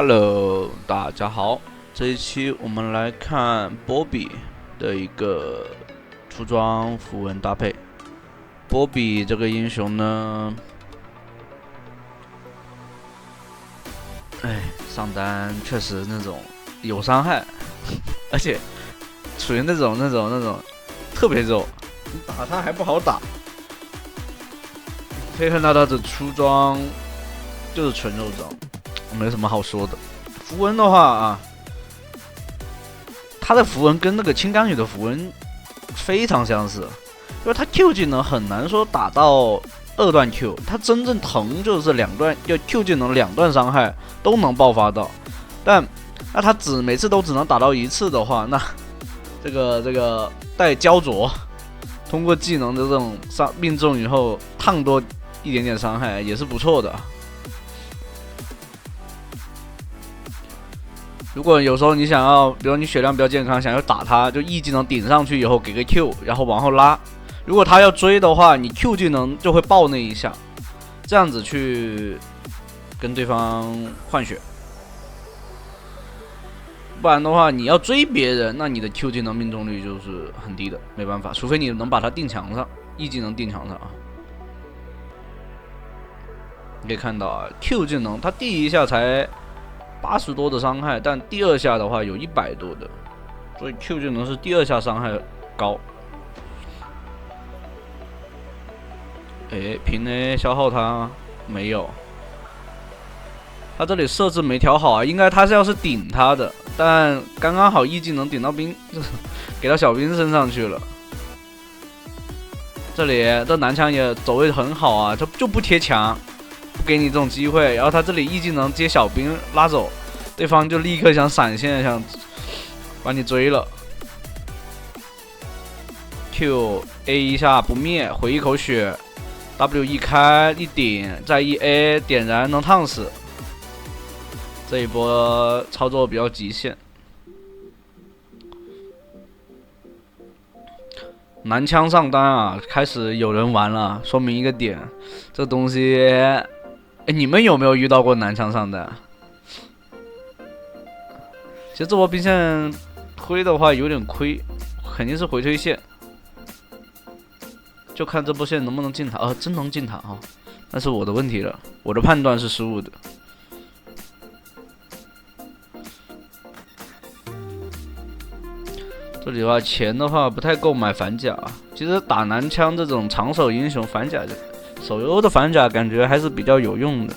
Hello，大家好，这一期我们来看波比的一个出装符文搭配。波比这个英雄呢，上单确实那种有伤害，而且处于那种特别肉，你打他还不好打。可以看到他的出装就是纯肉装。没什么好说的。符文的话啊，他的符文跟那个青钢羽的符文非常相似，因为他 Q 技能很难说打到2段 Q， 他真正疼就是2段，要 Q 技能2段伤害都能爆发到，但那他每次都只能打到1次的话，那这个带焦灼，通过技能的这种命中以后烫多一点点伤害也是不错的。如果有时候你想要，比如你血量比较健康，想要打他，就 E 技能顶上去以后给个 Q， 然后往后拉。如果他要追的话，你 Q 技能就会爆那一下，这样子去跟对方换血。不然的话，你要追别人，那你的 Q 技能命中率就是很低的，没办法，除非你能把他定墙上 ，E 技能定墙上啊。你可以看到啊 ，Q 技能他第一下才80多的伤害，但第2下的话有100多的，所以 Q 技能是第2下伤害高。平 A 消耗他没有，他这里设置没调好啊，应该他是要是顶他的，但刚刚好 E 技能顶到兵，给到小兵身上去了。这里这男枪也走位很好啊，他就不贴墙。不给你这种机会，然后他这里 E 技能接小兵拉走，对方就立刻想闪现，想把你追了。Q A 一下不灭，回一口血 ，W 一开一顶，再一 A 点燃能烫死。这一波操作比较极限。男枪上单啊，开始有人玩了，说明一个点，这东西。你们有没有遇到过男枪上单？其实这波兵线推的话有点亏，肯定是回推线，就看这波线能不能进塔。真能进塔啊，那是我的问题了，我的判断是失误的。这里的话，钱的话不太够买反甲。其实打男枪这种长手英雄反甲手游的反甲感觉还是比较有用的。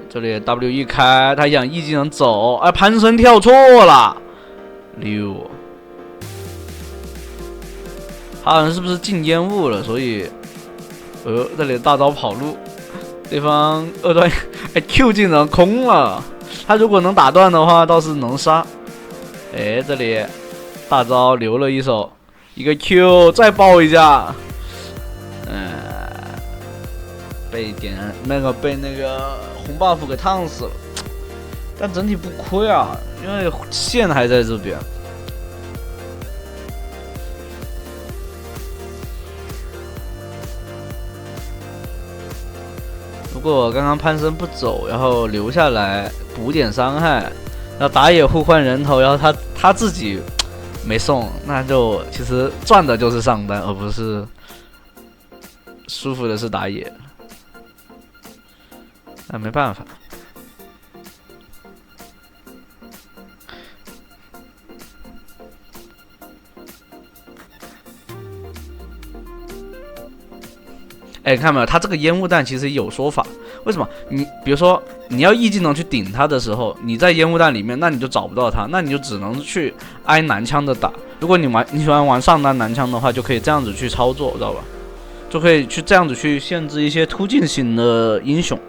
这里 W 一开，他想 E 技能走，盘身跳错了，6。他好像是不是进烟雾了？所以，这里大招跑路。对方2段Q 技能空了，他如果能打断的话，倒是能杀。这里大招留了一手，一个 Q 再爆一下，被被那个红 buff 给烫死了，但整体不亏啊，因为线还在这边。如果刚刚潘森不走，然后留下来补点伤害，然后打野互换人头，然后他自己没送，那就其实赚的就是上单，而不是舒服的是打野。那没办法。看到没有？他这个烟雾弹其实有说法。为什么？你比如说你要 E 技能去顶他的时候，你在烟雾弹里面，那你就找不到他，那你就只能去挨男枪的打。如果你喜欢玩上单男枪的话，就可以这样子去操作，知道吧？就可以去这样子去限制一些突进型的英雄。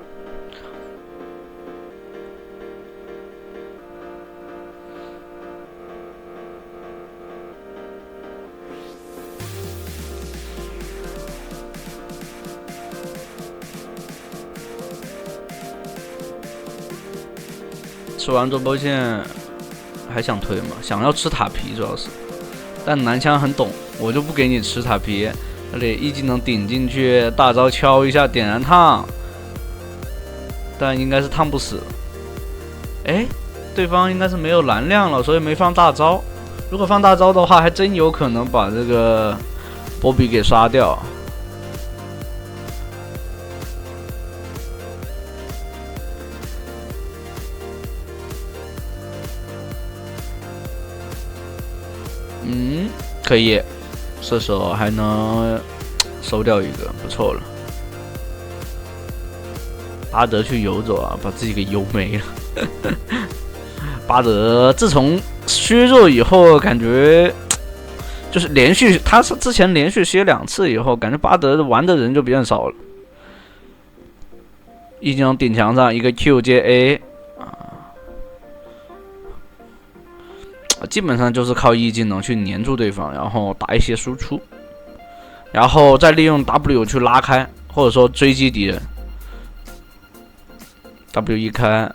吃完这波线，还想推吗？想要吃塔皮主要是，但男枪很懂，我就不给你吃塔皮。这里一技能顶进去，大招敲一下点燃烫，但应该是烫不死。哎，对方应该是没有蓝量了，所以没放大招。如果放大招的话，还真有可能把这个波比给杀掉。可以，射手还能收掉一个，不错了。巴德去游走啊，把自己给游没了。巴德自从削弱以后，感觉就是连续，他是之前连续削2次以后，感觉巴德玩的人就变少了。一技能顶墙上一个 Q 接 A。基本上就是靠一技能去黏住对方，然后打一些输出，然后再利用 W 去拉开，或者说追击敌人。W 一开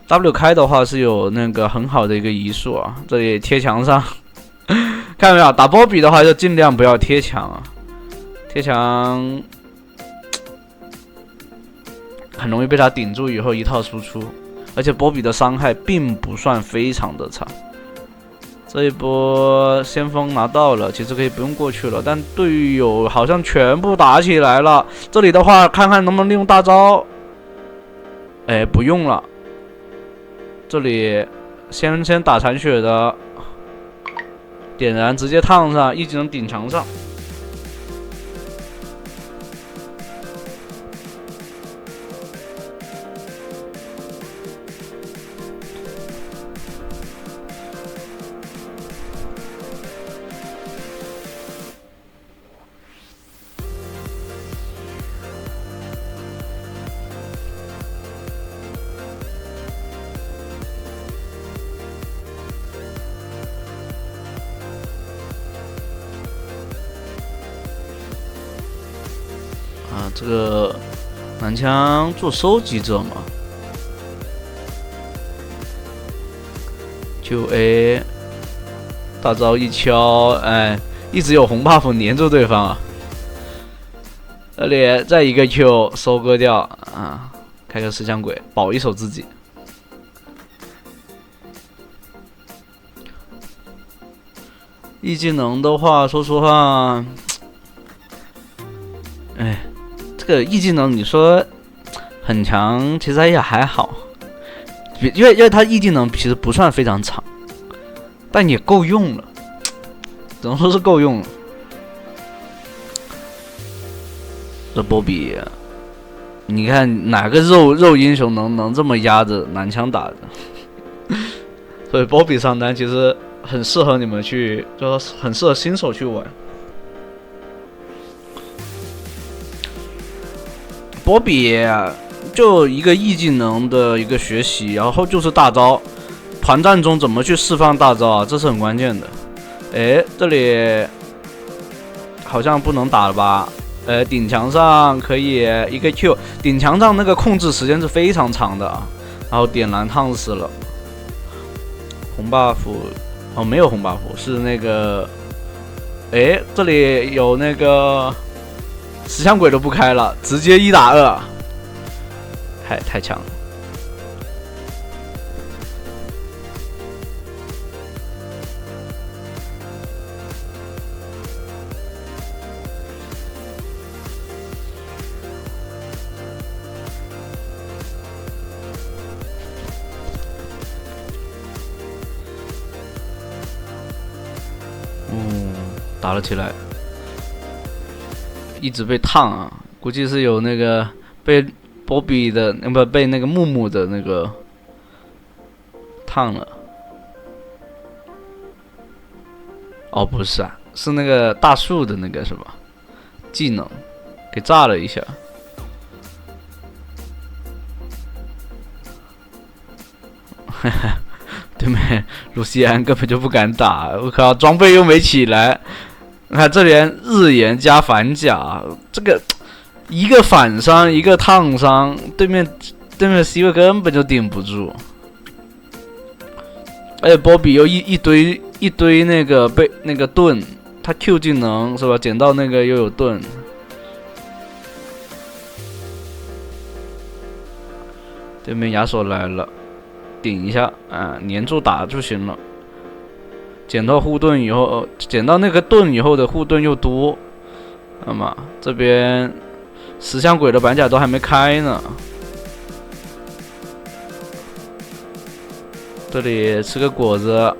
，W 开的话是有那个很好的一个移速啊。这里贴墙上，看到没有？打波比的话就尽量不要贴墙啊，贴墙很容易被他顶住，以后一套输出。而且波比的伤害并不算非常的差，这一波先锋拿到了，其实可以不用过去了，但队友好像全部打起来了。这里的话，看看能不能利用大招。哎，不用了。这里先打残血的，点燃直接烫上，一技能顶墙上。这个男枪做收集者嘛，QA 大招一敲，哎，一直有红 buff 黏住对方啊。这里再一个 Q 收割掉啊，开个石像鬼保一手自己。一技能的话，说实话，哎。这个一技能你说很强，其实也还好，因为他一技能其实不算非常长，但也够用了，只能说是够用了。这波比，你看哪个肉英雄能这么压着男枪打的？所以波比上单其实很适合你们去，就是很适合新手去玩。波比就一个 E 技能的一个学习，然后就是大招，团战中怎么去释放大招啊，这是很关键的。哎，这里好像不能打了吧？顶墙上可以一个 Q， 顶墙上那个控制时间是非常长的啊。然后点燃烫死了，红 buff 哦，没有红 buff， 是那个，哎，这里有那个。石像鬼都不开了，直接1打2，太强了。打了起来。一直被烫啊，估计是有那个被波比的，不被那个木木的那个烫了。哦，不是啊，是那个大树的那个是吧？技能给炸了一下。对面卢锡安根本就不敢打，我靠，装备又没起来。看这连日炎加反甲，这个一个反伤一个烫伤，对面 C 位根本就顶不住。而且波比又一堆那个被那个盾，他 Q 技能是吧？捡到那个又有盾。对面亚索来了，顶一下啊，粘住打就行了。捡到护盾以后，捡到那个盾以后的护盾又多，那么这边石像鬼的板甲都还没开呢。这里吃个果子，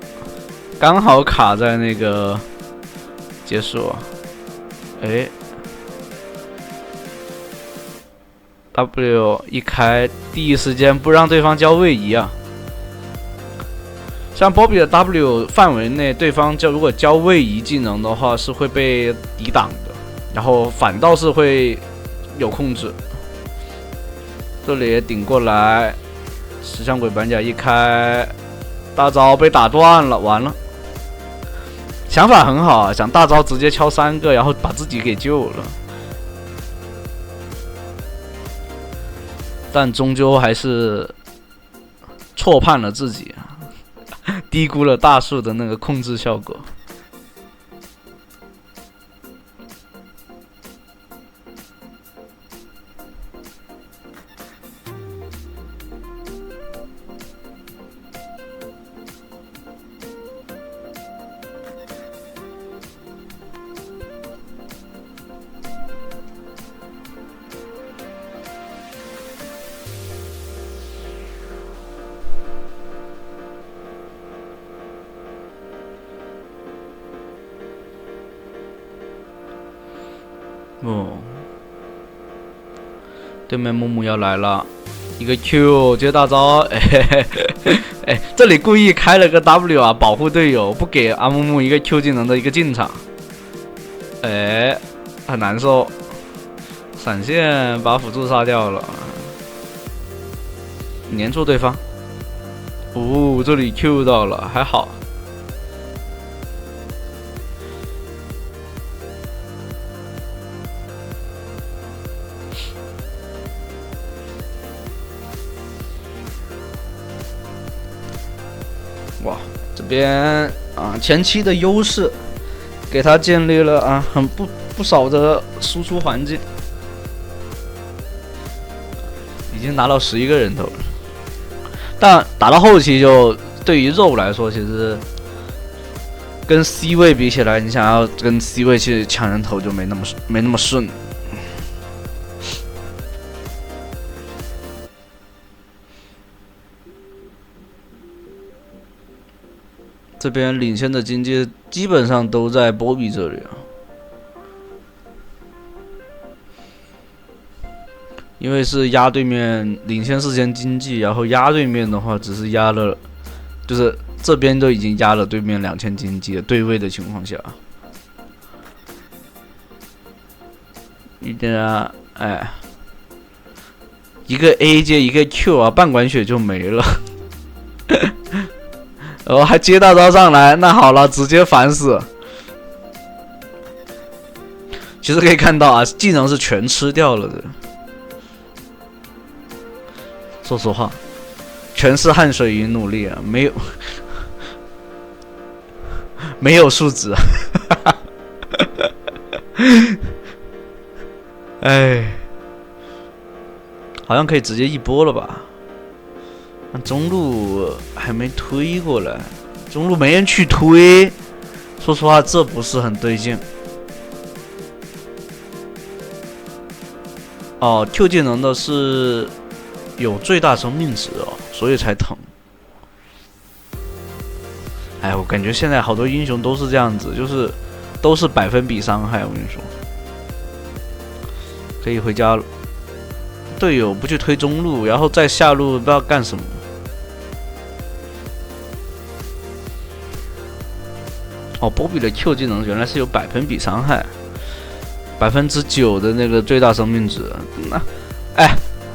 刚好卡在那个结束。哎 ，W 一开，第一时间不让对方交位移啊。像波比的 W 范围内，对方如果交位移技能的话，是会被抵挡的，然后反倒是会有控制。这里也顶过来，石像鬼板甲一开，大招被打断了，完了。想法很好啊，想大招直接敲3个，然后把自己给救了，但终究还是错判了自己。低估了大树的那个控制效果。对面木木要来了，一个 Q 接大招，哎，这里故意开了个 W 啊，保护队友，不给阿木木一个 Q 技能的一个进场，哎，很难受。闪现把辅助杀掉了，粘住对方。哦，这里 Q 到了，还好。哇，这边啊前期的优势给他建立了啊很不少的输出环境，已经拿到11个人头了。但打到后期就对于肉来说，其实跟 C 位比起来，你想要跟 C 位去抢人头就没那么顺。这边领先的经济基本上都在波比这里啊，因为是压对面领先事先经济，然后压对面的话只是压了，就是这边都已经压了对面2000经济的对位的情况下，一点啊，哎，一个 A 接一个 Q 啊，半管血就没了。然后还接大招上来，那好了，直接反死。其实可以看到啊，技能是全吃掉了的。说实话，全是汗水与努力啊，没有数值。哎，好像可以直接一波了吧？中路还没推过来，中路没人去推，说实话这不是很对劲。哦 ，Q 技能的是有最大生命值哦，所以才疼。哎，我感觉现在好多英雄都是这样子，就是都是百分比伤害。我跟你说，可以回家了。队友不去推中路，然后再下路不知道干什么。哦，波比的 Q 技能原来是有百分比伤害，9%的那个最大生命值。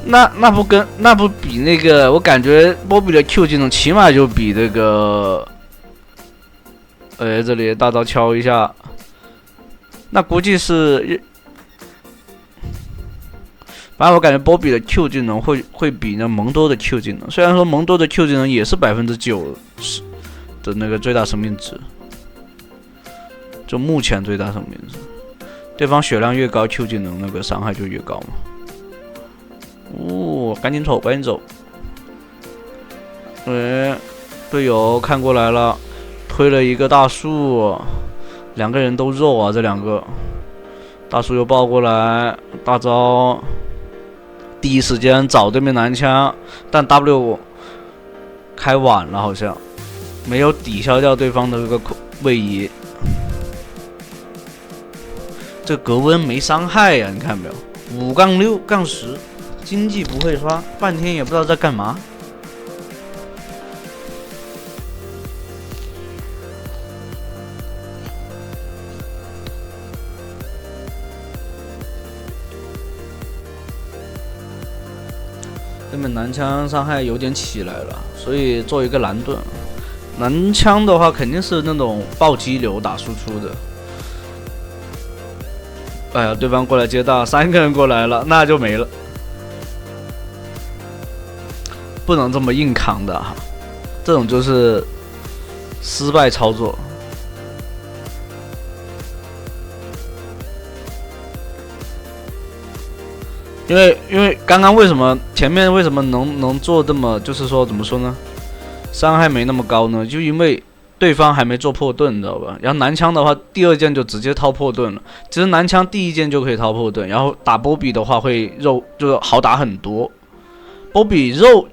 那不比那个，我感觉波比的 Q 技能起码就比这个，这里大招敲一下，那估计是。反正我感觉波比的 Q 技能会比那蒙多的 Q 技能，虽然说蒙多的 Q 技能也是9%，的那个最大生命值，就目前最大生命值。对方血量越高 ，Q 技能那个伤害就越高嘛。哦，赶紧走，赶紧走！队友看过来了，推了一个大树，两个人都肉啊，这两个大树又抱过来，大招，第一时间找对面男枪，但 W 开晚了，好像没有抵消掉对方的这个位移。这格温没伤害呀，你看没有？5-6-10，经济不会刷，半天也不知道在干嘛。对面男枪伤害有点起来了，所以做一个蓝盾。男枪的话肯定是那种暴击流打输出的。哎呀，对方过来接大，3个人过来了，那就没了。不能这么硬扛的哈，这种就是失败操作。因为刚刚前面为什么能做这么，就是说怎么说呢，伤害没那么高呢？就因为对方还没做破盾，你知道吧？然后男枪的话，第2件就直接掏破盾了。其实男枪第1件就可以掏破盾，然后打波比的话会就是好打很多。波比肉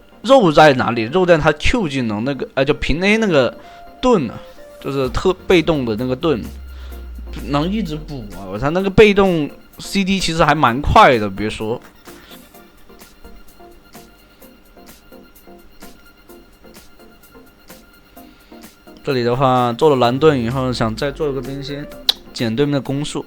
在哪里？肉在他 Q 技能那个，就平 A 那个盾啊，就是被动的那个盾，能一直补啊。他那个被动 CD 其实还蛮快的，别说。这里的话做了蓝盾以后，想再做一个冰心，减对面的攻速。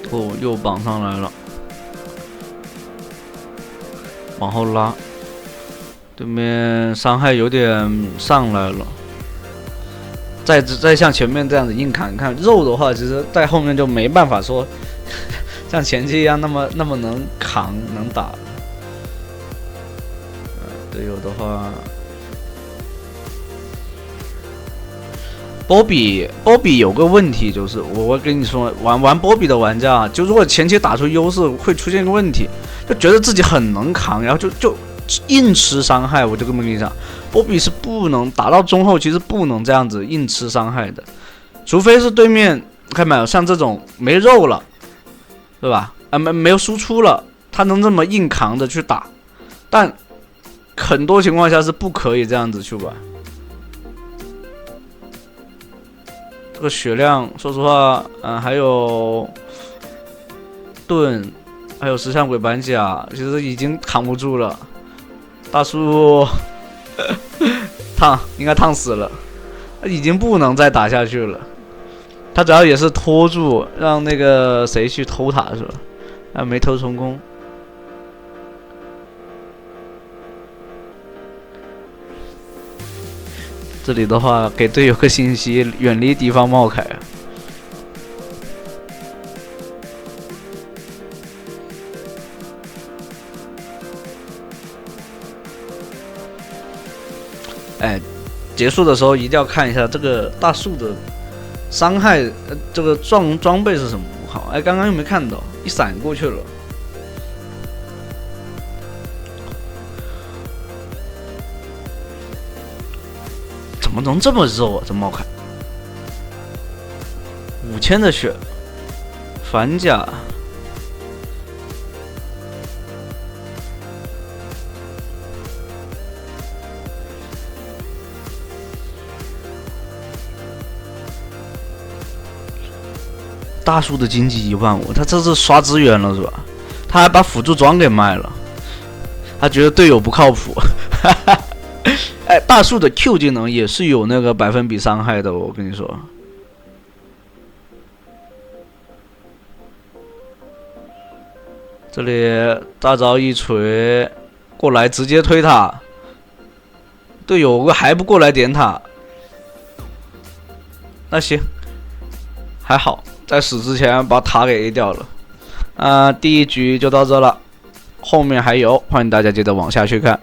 哦，又绑上来了，往后拉，对面伤害有点上来了。再像前面这样子硬砍，看肉的话，其实在后面就没办法说像前期一样那么能扛能打。队友的话。波比有个问题，就是我跟你说，玩波比的玩家，就如果前期打出优势，会出现一个问题，就觉得自己很能扛，然后就硬吃伤害。我就这么跟你讲，波比是不能打到中后，其实不能这样子硬吃伤害的，除非是对面看没有，像这种没肉了，对吧？没有输出了，他能这么硬扛着去打，但很多情况下是不可以这样子去玩。这个血量，说实话，还有盾，还有石像鬼板甲，其实已经扛不住了。大树应该烫死了，已经不能再打下去了。他主要也是拖住，让那个谁去偷塔是吧？没偷成功。这里的话，给队友个信息，远离敌方茂凯。结束的时候一定要看一下这个大树的伤害，这个装备是什么？好，刚刚又没看到，一闪过去了。怎么能这么肉啊？这茂凯，5000的血，反甲，大树的经济15000，他这是刷资源了是吧？他还把辅助装给卖了。他觉得队友不靠谱。哎，大树的 Q 技能也是有那个100%伤害的，我跟你说。这里大招一锤过来，直接推塔，队友还不过来点塔。那行，还好在死之前把塔给 A 掉了。第一局就到这了，后面还有，欢迎大家接着往下去看。